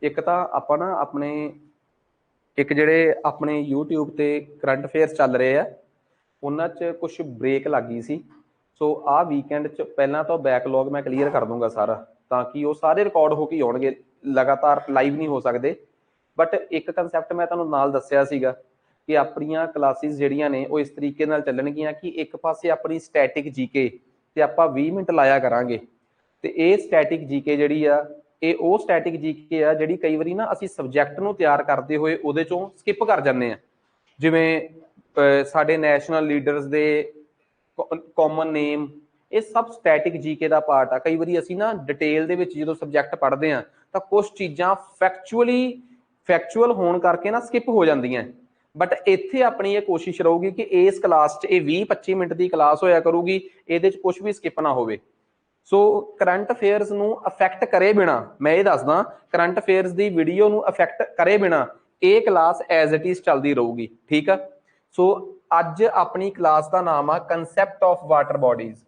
एक तो आप ना अपने एक ਜਿਹੜੇ ਆਪਣੇ YouTube ਤੇ ਕਰੰਟ ਅਫੇਅਰਸ ਚੱਲ ਰਹੇ ਆ ਉਹਨਾਂ 'ਚ ਕੁਝ ਬ੍ਰੇਕ ਲੱਗ ਗਈ ਸੀ। ਸੋ ਆਹ ਵੀਕਐਂਡ 'ਚ ਪਹਿਲਾਂ ਤਾਂ ਬੈਕਲੌਗ ਮੈਂ ਕਲੀਅਰ ਕਰ ਦੂੰਗਾ ਸਾਰਾ, ਤਾਂ ਕਿ ਉਹ ਸਾਰੇ ਰਿਕਾਰਡ ਹੋ ਕੇ ਆਉਣਗੇ, ਲਗਾਤਾਰ ਲਾਈਵ ਨਹੀਂ ਹੋ ਸਕਦੇ। ਬਟ ਇੱਕ ਕਨਸੈਪਟ ਮੈਂ ਤੁਹਾਨੂੰ ਨਾਲ ਦੱਸਿਆ ਸੀਗਾ ਕਿ ਆਪਣੀਆਂ ਕਲਾਸਿਸ ਜਿਹੜੀਆਂ ਨੇ ਉਹ ਇਸ ਤਰੀਕੇ ਨਾਲ ਚੱਲਣਗੀਆਂ ਕਿ ਇੱਕ ਪਾਸੇ ਆਪਣੀ ਸਟੈਟਿਕ ਜੀਕੇ ਤੇ ਆਪਾਂ 20 ਮਿੰਟ ਲਾਇਆ ਕਰਾਂਗੇ। ਤੇ ਇਹ ਸਟੈਟਿਕ ਜੀਕੇ ਜਿਹੜੀ ਆ ਇਹ ਉਹ ਸਟੈਟਿਕ ਜੀਕੇ ਆ ਜਿਹੜੀ ਕਈ ਵਾਰੀ ਨਾ ਅਸੀਂ ਸਬਜੈਕਟ ਨੂੰ ਤਿਆਰ ਕਰਦੇ ਹੋਏ ਉਹਦੇ ਚੋਂ ਸਕਿਪ ਕਰ ਜਾਂਦੇ ਆ। ਜਿਵੇਂ ਸਾਡੇ ਨੈਸ਼ਨਲ ਲੀਡਰਸ ਦੇ ਕਾਮਨ ਨੇਮ, ਇਹ ਸਭ ਸਟੈਟਿਕ ਜੀਕੇ ਦਾ ਪਾਰਟ ਆ। ਕਈ ਵਾਰੀ ਅਸੀਂ ਨਾ ਡਿਟੇਲ ਦੇ ਵਿੱਚ ਜਦੋਂ ਸਬਜੈਕਟ ਪੜ੍ਹਦੇ ਆ ਤਾਂ ਕੁਝ ਚੀਜ਼ਾਂ ਫੈਕਚੁਅਲ ਹੋਣ ਕਰਕੇ ਨਾ ਸਕਿਪ ਹੋ ਜਾਂਦੀਆਂ। ਬਟ ਇੱਥੇ ਆਪਣੀ ਇਹ ਕੋਸ਼ਿਸ਼ ਰਹੂਗੀ ਕਿ ਇਸ ਕਲਾਸ 'ਚ ਇਹ 20-25 ਮਿੰਟ ਦੀ ਕਲਾਸ ਹੋਇਆ ਕਰੂਗੀ, ਇਹਦੇ 'ਚ ਕੁਝ ਵੀ ਸਕਿਪ ਨਾ ਹੋਵੇ। ਸੋ ਕਰੰਟ ਅਫੇਅਰਸ ਨੂੰ ਅਫੈਕਟ करे बिना, मैं ये दसदा करंट अफेयर्स की वीडियो ਨੂੰ ਅਫੈਕਟ करे बिना ਇਹ ਕਲਾਸ ਐਜ਼ ਇਟ ਇਜ਼ ਚੱਲਦੀ ਰਹੂਗੀ, ਠੀਕ ਆ। ਸੋ ਅੱਜ ਆਪਣੀ ਕਲਾਸ ਦਾ ਨਾਮ ਆ ਕਨਸੈਪਟ ਆਫ ਵਾਟਰ ਬੋਡੀਜ਼।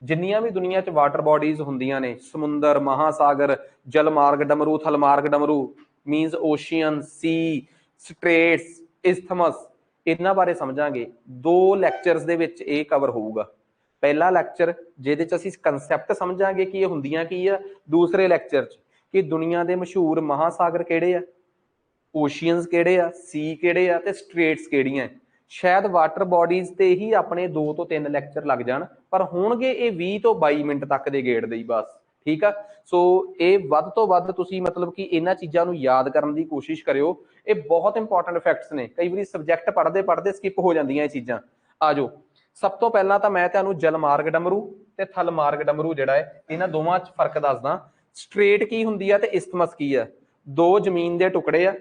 ਜਿੰਨੀਆਂ ਵੀ ਦੁਨੀਆ 'ਚ ਵਾਟਰ ਬੋਡੀਜ਼ ਹੁੰਦੀਆਂ ਨੇ, ਸਮੁੰਦਰ, ਮਹਾਸਾਗਰ, ਜਲਮਾਰਗ, ਡਮਰੂ, ਥਲਮਾਰਗ, ਡਮਰੂ ਮੀਨਸ ਓਸ਼ੀਅਨ, ਸੀ, ਸਟ੍ਰੇਟਸ, ਇਸਥਮਸ, ਇਹਨਾਂ ਬਾਰੇ ਸਮਝਾਂਗੇ। 2 ਲੈਕਚਰਸ ਦੇ ਵਿੱਚ ਇਹ ਕਵਰ ਹੋਊਗਾ। ਪਹਿਲਾ ਲੈਕਚਰ ਜਿਹਦੇ 'ਚ ਅਸੀਂ ਕਨਸੈਪਟ ਸਮਝਾਂਗੇ ਕਿ ਇਹ ਹੁੰਦੀਆਂ ਕੀ ਆ। ਦੂਸਰੇ ਲੈਕਚਰ 'ਚ ਕਿ ਦੁਨੀਆ ਦੇ ਮਸ਼ਹੂਰ ਮਹਾਸਾਗਰ ਕਿਹੜੇ ਆ, ਓਸ਼ੀਅਨਸ ਕਿਹੜੇ ਆ, ਸੀ ਕਿਹੜੇ ਆ ਤੇ ਸਟ੍ਰੇਟਸ ਕਿਹੜੀਆਂ। ਸ਼ਾਇਦ ਵਾਟਰ ਬੋਡੀਜ਼ ਤੇ ਹੀ ਆਪਣੇ 2 ਤੋਂ 3 ਲੈਕਚਰ ਲੱਗ ਜਾਣ, ਪਰ ਹੋਣਗੇ ਇਹ 20 ਤੋਂ 22 ਮਿੰਟ ਤੱਕ ਦੇ ਗੇੜ ਦੇ ਹੀ ਬਸ, ਠੀਕ ਆ। ਸੋ ਇਹ ਵੱਧ ਤੋਂ ਵੱਧ ਤੁਸੀਂ ਮਤਲਬ ਕਿ ਇਹਨਾਂ ਚੀਜ਼ਾਂ ਨੂੰ ਯਾਦ ਕਰਨ ਦੀ ਕੋਸ਼ਿਸ਼ ਕਰਿਓ। ਇਹ ਬਹੁਤ ਇੰਪੋਰਟੈਂਟ ਫੈਕਟਸ ਨੇ, ਕਈ ਵਾਰੀ ਸਬਜੈਕਟ ਪੜ੍ਹਦੇ ਸਕਿਪ ਹੋ ਜਾਂਦੀਆਂ ਇਹ ਚੀਜ਼ਾਂ। ਆ ਜਾਓ, ਸਭ ਤੋਂ ਪਹਿਲਾਂ ਤਾਂ ਮੈਂ ਤੁਹਾਨੂੰ ਜਲਮਾਰਗ ਡਮਰੂ ਤੇ ਥਲਮਾਰਗ ਡਮਰੂ ਜਿਹੜਾ ਹੈ ਇਹਨਾਂ ਦੋਵਾਂ 'ਚ ਫਰਕ ਦੱਸਦਾ। ਸਟ੍ਰੇਟ ਕੀ ਹੁੰਦੀ ਆ ਤੇ ਇਸਥਮਸ ਕੀ ਆ। 2 ਜ਼ਮੀਨ ਦੇ ਟੁਕੜੇ ਆ,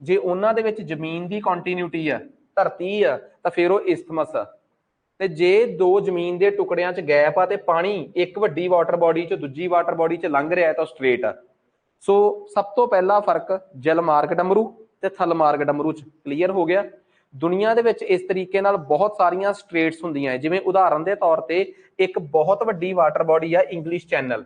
ਜੇ ਉਹਨਾਂ ਦੇ ਵਿੱਚ ਜ਼ਮੀਨ ਦੀ ਕੰਟੀਨਿਊਟੀ ਆ, ਧਰਤੀ ਆ, ਤਾਂ ਫਿਰ ਉਹ ਇਸਥਮਸ ਆ। ਤੇ ਜੇ 2 ਜ਼ਮੀਨ ਦੇ ਟੁਕੜਿਆਂ 'ਚ ਗੈਪ ਆ ਤੇ ਪਾਣੀ ਇੱਕ ਵੱਡੀ ਵਾਟਰ ਬੋਡੀ 'ਚ ਦੂਜੀ ਵਾਟਰ ਬੋਡੀ 'ਚ ਲੰਘ ਰਿਹਾ ਤਾਂ ਸਟ੍ਰੇਟ ਆ। ਸੋ ਸਭ ਤੋਂ ਪਹਿਲਾ ਫਰਕ ਜਲਮਾਰਗ ਡਮਰੂ ਤੇ ਥਲਮਾਰਗ ਡਮਰੂ 'ਚ ਕਲੀਅਰ ਹੋ ਗਿਆ। ਦੁਨੀਆ ਦੇ ਵਿੱਚ ਇਸ ਤਰੀਕੇ ਨਾਲ ਬਹੁਤ ਸਾਰੀਆਂ ਸਟ੍ਰੇਟਸ ਹੁੰਦੀਆਂ, ਜਿਵੇਂ ਉਦਾਹਰਨ ਦੇ ਤੌਰ ਤੇ ਇੱਕ ਬਹੁਤ ਵੱਡੀ ਵਾਟਰ ਬੋਡੀ ਆ ਇੰਗਲਿਸ਼ ਚੈਨਲ,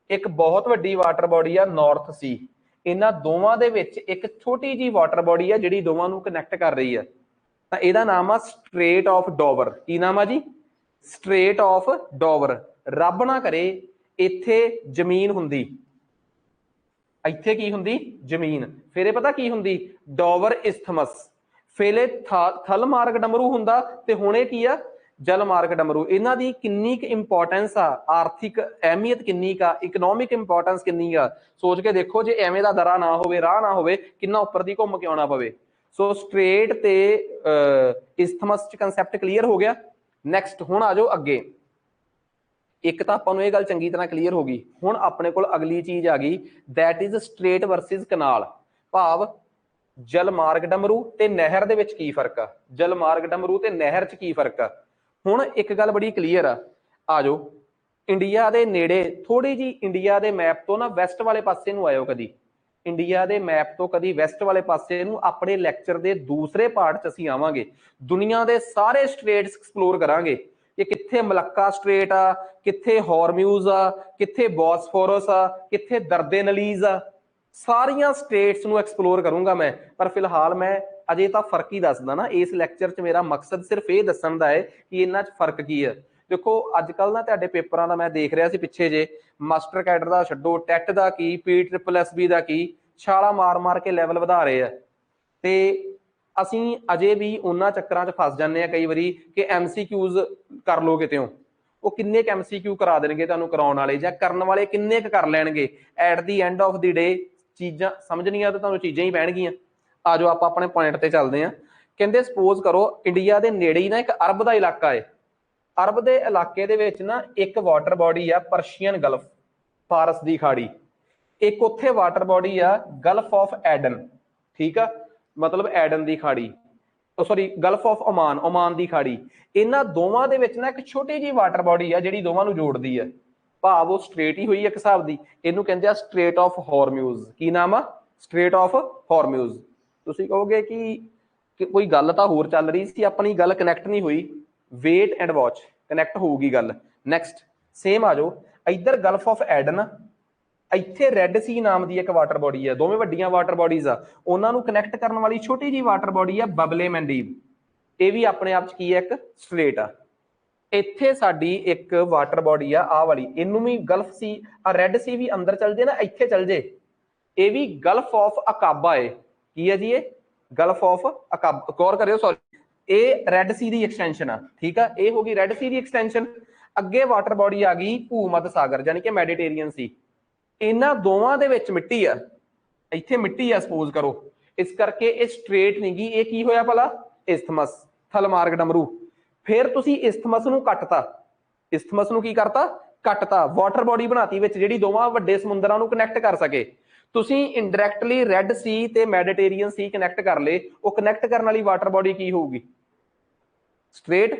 ਇੱਕ ਬਹੁਤ ਵੱਡੀ ਵਾਟਰ ਬੋਡੀ ਆ ਨਾਰਥ ਸੀ। ਇਹਨਾਂ ਦੋਵਾਂ ਦੇ ਵਿੱਚ ਇੱਕ ਛੋਟੀ ਜੀ ਵਾਟਰ ਬੋਡੀ ਆ ਜਿਹੜੀ ਦੋਵਾਂ ਨੂੰ ਕਨੈਕਟ ਕਰ ਰਹੀ ਆ, ਤਾਂ ਇਹਦਾ ਨਾਮ ਆ ਸਟ੍ਰੇਟ ਆਫ ਡੋਵਰ। ਕੀ ਨਾਮ ਆ ਜੀ? Strait of Dover. ਰੱਬ ਨਾ ਕਰੇ ਇੱਥੇ ਜ਼ਮੀਨ ਹੁੰਦੀ, ਇੱਥੇ ਕੀ ਹੁੰਦੀ? ਜ਼ਮੀਨ। ਫਿਰ ਇਹ ਪਤਾ ਕੀ ਹੁੰਦੀ? ਡੋਵਰ ਇਸਥਮਸ। ਫੇਲੇ ਥਲਮਾਰਗ ਡਮਰੂ ਹੁੰਦਾ ਤੇ ਹੁਣੇ ਕੀ ਆ? ਜਲਮਾਰਗ ਡਮਰੂ। ਇਹਨਾਂ ਦੀ ਕਿੰਨੀ ਕੁ ਇੰਪੋਰਟੈਂਸ ਆ, ਆਰਥਿਕ ਅਹਿਮੀਅਤ ਕਿੰਨੀ ਕਾ, ਇਕਨੋਮਿਕ ਇੰਪੋਰਟੈਂਸ ਕਿੰਨੀ ਆ, ਸੋਚ ਕੇ ਦੇਖੋ। ਜੇ ਐਵੇਂ ਦਾ ਦਰਾ ਨਾ ਹੋਵੇ, ਰਾਹ ਨਾ ਹੋਵੇ, ਕਿੰਨਾ ਉੱਪਰ ਦੀ ਘੁੰਮ ਕੇ ਆਉਣਾ ਪਵੇ। ਸੋ ਸਟ੍ਰੇਟ ਤੇ ਇਸਥਮਸ ਚ ਕਨਸੈਪਟ ਕਲੀਅਰ ਹੋ ਗਿਆ। ਨੈਕਸਟ ਹੁਣ ਆ ਜਾਓ ਅੱਗੇ। ਇੱਕ ਤਾਂ ਆਪਾਂ ਨੂੰ ਇਹ ਗੱਲ ਚੰਗੀ ਤਰ੍ਹਾਂ ਕਲੀਅਰ ਹੋ ਗਈ। ਹੁਣ ਆਪਣੇ ਕੋਲ ਅਗਲੀ ਚੀਜ਼ ਆ ਗਈ, ਦੈਟ ਇਜ਼ ਸਟ੍ਰੇਟ ਵਰਸਿਸ ਕਨਾਲ। ਭਾਵ ਜਲਮਾਰਗ ਡਮਰੂ ਤੇ ਨਹਿਰ ਦੇ ਵਿੱਚ ਕੀ ਫਰਕ ਆ, ਜਲਮਾਰਗ ਡਮਰੂ ਤੇ ਨਹਿਰ 'ਚ ਕੀ ਫਰਕ ਆ। ਹੁਣ ਇੱਕ ਗੱਲ ਬੜੀ ਕਲੀਅਰ ਆ ਜਾਓ, ਇੰਡੀਆ ਦੇ ਨੇੜੇ ਥੋੜੀ ਜੀ, ਇੰਡੀਆ ਦੇ ਮੈਪ ਤੋਂ ਨਾ ਵੈਸਟ ਵਾਲੇ ਪਾਸੇ ਨੂੰ ਆਇਓ ਕਦੀ। ਇੰਡੀਆ ਦੇ ਮੈਪ ਤੋਂ ਕਦੀ ਵੈਸਟ ਵਾਲੇ ਪਾਸੇ ਨੂੰ ਆਪਣੇ ਲੈਕਚਰ ਦੇ ਦੂਸਰੇ ਪਾਰਟ 'ਚ ਅਸੀਂ ਆਵਾਂਗੇ। ਦੁਨੀਆ ਦੇ ਸਾਰੇ ਸਟ੍ਰੇਟਸ ਐਕਸਪਲੋਰ ਕਰਾਂਗੇ ਕਿ ਕਿੱਥੇ ਮਲੱਕਾ ਸਟ੍ਰੇਟ ਆ, ਕਿੱਥੇ ਹੌਰਮਿਊਜ਼ ਆ, ਕਿੱਥੇ ਬੋਸਫੋਰਸ ਆ, ਕਿੱਥੇ ਦਰਦੇ ਨਲੀਜ਼ ਆ। ਸਾਰੀਆਂ ਸਟੇਟਸ ਨੂੰ ਐਕਸਪਲੋਰ ਕਰੂੰਗਾ ਮੈਂ। ਪਰ ਫਿਲਹਾਲ ਮੈਂ ਅਜੇ ਤਾਂ ਫਰਕ ਹੀ ਦੱਸਦਾ ਨਾ। ਇਸ ਲੈਕਚਰ 'ਚ ਮੇਰਾ ਮਕਸਦ ਸਿਰਫ ਇਹ ਦੱਸਣ ਦਾ ਹੈ ਕਿ ਇਹਨਾਂ 'ਚ ਫਰਕ ਕੀ ਹੈ। ਦੇਖੋ ਅੱਜ ਕੱਲ੍ਹ ਨਾ ਤੁਹਾਡੇ ਪੇਪਰਾਂ ਦਾ ਮੈਂ ਦੇਖ ਰਿਹਾ ਸੀ ਪਿੱਛੇ ਜੇ, ਮਾਸਟਰ ਕੈਡਰ ਦਾ ਛੱਡੋ, ਟੈਟ ਦਾ ਕੀ, PSSB ਦਾ ਕੀ, ਛਾਲਾ ਮਾਰ ਕੇ ਲੈਵਲ ਵਧਾ ਰਹੇ ਆ। ਤੇ ਅਸੀਂ ਅਜੇ ਵੀ ਉਹਨਾਂ ਚੱਕਰਾਂ 'ਚ ਫਸ ਜਾਂਦੇ ਆ ਕਈ ਵਾਰੀ ਕਿ MCQs ਕਰ ਲਓ ਕਿਤੇੋਂ। ਉਹ ਕਿੰਨੇ ਕੁ MCQ ਕਰਾ ਦੇਣਗੇ ਤੁਹਾਨੂੰ ਕਰਾਉਣ ਵਾਲੇ, ਜਾਂ ਕਰਨ ਵਾਲੇ ਕਿੰਨੇ ਕੁ ਕਰ ਲੈਣਗੇ। At the end of the day ਚੀਜ਼ਾਂ ਸਮਝਣੀਆਂ ਤਾਂ ਤੁਹਾਨੂੰ ਚੀਜ਼ਾਂ ਹੀ ਪੈਣਗੀਆਂ। ਆ ਜਾਓ ਆਪਾਂ ਆਪਣੇ ਪੁਆਇੰਟ ਤੇ ਚੱਲਦੇ ਹਾਂ। ਕਹਿੰਦੇ ਸਪੋਜ਼ ਕਰੋ ਇੰਡੀਆ ਦੇ ਨੇੜੇ ਹੀ ਨਾ ਇੱਕ ਅਰਬ ਦਾ ਇਲਾਕਾ ਹੈ। ਅਰਬ ਦੇ ਇਲਾਕੇ ਦੇ ਵਿੱਚ ਨਾ ਇੱਕ ਵਾਟਰ ਬੋਡੀ ਆ ਪਰਸ਼ੀਅਨ ਗਲਫ, ਫਾਰਸ ਦੀ ਖਾੜੀ। ਇੱਕ ਉੱਥੇ ਵਾਟਰ ਬੋਡੀ ਆ ਗਲਫ ਆਫ ਐਡਨ, ਠੀਕ ਆ, ਮਤਲਬ ਐਡਨ ਦੀ ਖਾੜੀ, sorry Gulf of Oman, Oman ਦੀ ਖਾੜੀ। ਇਹਨਾਂ ਦੋਵਾਂ ਦੇ ਵਿੱਚ ਨਾ ਇੱਕ ਛੋਟੀ ਜਿਹੀ ਵਾਟਰ ਬੋਡੀ ਆ ਜਿਹੜੀ ਦੋਵਾਂ ਨੂੰ ਜੋੜਦੀ ਆ। ਭਾਵ ਉਹ ਸਟ੍ਰੇਟ ਹੀ ਹੋਈ ਇੱਕ ਹਿਸਾਬ ਦੀ। ਇਹਨੂੰ ਕਹਿੰਦੇ ਆ ਸਟ੍ਰੇਟ ਆਫ ਹੌਰਮਿਊਜ਼। ਕੀ ਨਾਮ ਆ? Strait of Hormuz. ਤੁਸੀਂ ਕਹੋਗੇ ਕਿ ਕੋਈ ਗੱਲ ਤਾਂ ਹੋਰ ਚੱਲ ਰਹੀ ਸੀ, ਆਪਣੀ ਗੱਲ ਕਨੈਕਟ ਨਹੀਂ ਹੋਈ। ਵੇਟ ਐਂਡ ਵਾਚ, ਕਨੈਕਟ ਹੋਊਗੀ ਗੱਲ। ਨੈਕਸਟ ਸੇਮ ਆ ਜਾਓ ਇੱਧਰ, ਗਲਫ ਆਫ ਐਡਨ, ਇੱਥੇ ਰੈੱਡ ਸੀ ਨਾਮ ਦੀ ਇੱਕ ਵਾਟਰ ਬੋਡੀ ਆ, ਦੋਵੇਂ ਵੱਡੀਆਂ ਵਾਟਰ ਬੋਡੀਜ਼ ਆ, ਉਹਨਾਂ ਨੂੰ ਕਨੈਕਟ ਕਰਨ ਵਾਲੀ ਛੋਟੀ ਜੀ ਵਾਟਰ ਬੋਡੀ ਆ ਬਬਲੇ ਮੰਡੀਵ। ਇਹ ਵੀ ਆਪਣੇ ਆਪ ਚ ਕੀ ਹੈ, ਇੱਕ ਸਟ੍ਰੇਟ ਆ। ਇੱਥੇ ਸਾਡੀ ਇੱਕ ਵਾਟਰ ਬੋਡੀ ਆ ਆਹ ਵਾਲੀ, ਇਹਨੂੰ ਵੀ ਗਲਫ ਸੀ, ਆ ਰੈੱਡ ਸੀ ਵੀ ਅੰਦਰ ਚਲ ਜੇ ਨਾ, ਇੱਥੇ ਚਲ ਜੇ, ਇਹ ਵੀ ਗਲਫ ਆਫ ਅਕਾਬਾ ਹੈ। ਕੀ ਹੈ ਜੀ ਇਹ? Gulf of Aqaba. ਗੌਰ ਕਰਿਓ, ਸੌਰੀ, ਇਹ ਰੈੱਡ ਸੀ ਦੀ ਐਕਸਟੈਂਸ਼ਨ ਆ, ਠੀਕ ਆ, ਇਹ ਹੋ ਗਈ ਰੈੱਡ ਸੀ ਦੀ ਐਕਸਟੈਂਸ਼ਨ। ਅੱਗੇ ਵਾਟਰ ਬੋਡੀ ਆ ਗਈ ਭੂ ਮੱਧ ਸਾਗਰ, ਯਾਨੀ ਕਿ ਮੈਡੀਟੇਰੀਅਨ ਸੀ। ਇਹਨਾਂ ਦੋਵਾਂ ਦੇ ਵਿੱਚ ਮਿੱਟੀ ਆ, ਇੱਥੇ ਮਿੱਟੀ ਆ ਸਪੋਜ਼ ਕਰੋ, ਇਸ ਕਰਕੇ ਇਹ ਸਟ੍ਰੇਟ ਨਹੀਂ ਗੀ, ਇਹ ਕੀ ਹੋਇਆ ਭਲਾ? ਇਸਥਮਸ, ਥਲਮਾਰਗ ਡਮਰੂ। ਫਿਰ ਤੁਸੀਂ ਇਸਥਮਸ ਨੂੰ ਕੱਟਤਾ, ਇਸਥਮਸ ਨੂੰ ਕੀ ਕਰਤਾ? ਕੱਟਤਾ, ਵਾਟਰ ਬੋਡੀ ਬਣਾਤੀ ਵਿੱਚ ਜਿਹੜੀ ਦੋਵਾਂ ਵੱਡੇ ਸਮੁੰਦਰਾਂ ਨੂੰ ਕਨੈਕਟ ਕਰ ਸਕੇ। ਤੁਸੀਂ ਇਨਡਾਇਰੈਕਟਲੀ ਰੈੱਡ ਸੀ ਤੇ ਮੈਡੀਟੇਰੀਅਨ ਸੀ ਕਨੈਕਟ ਕਰ ਲਏ, ਉਹ ਕਨੈਕਟ ਕਰਨ ਵਾਲੀ ਵਾਟਰ ਬੋਡੀ ਕੀ ਹੋਊਗੀ? ਸਟ੍ਰੇਟ।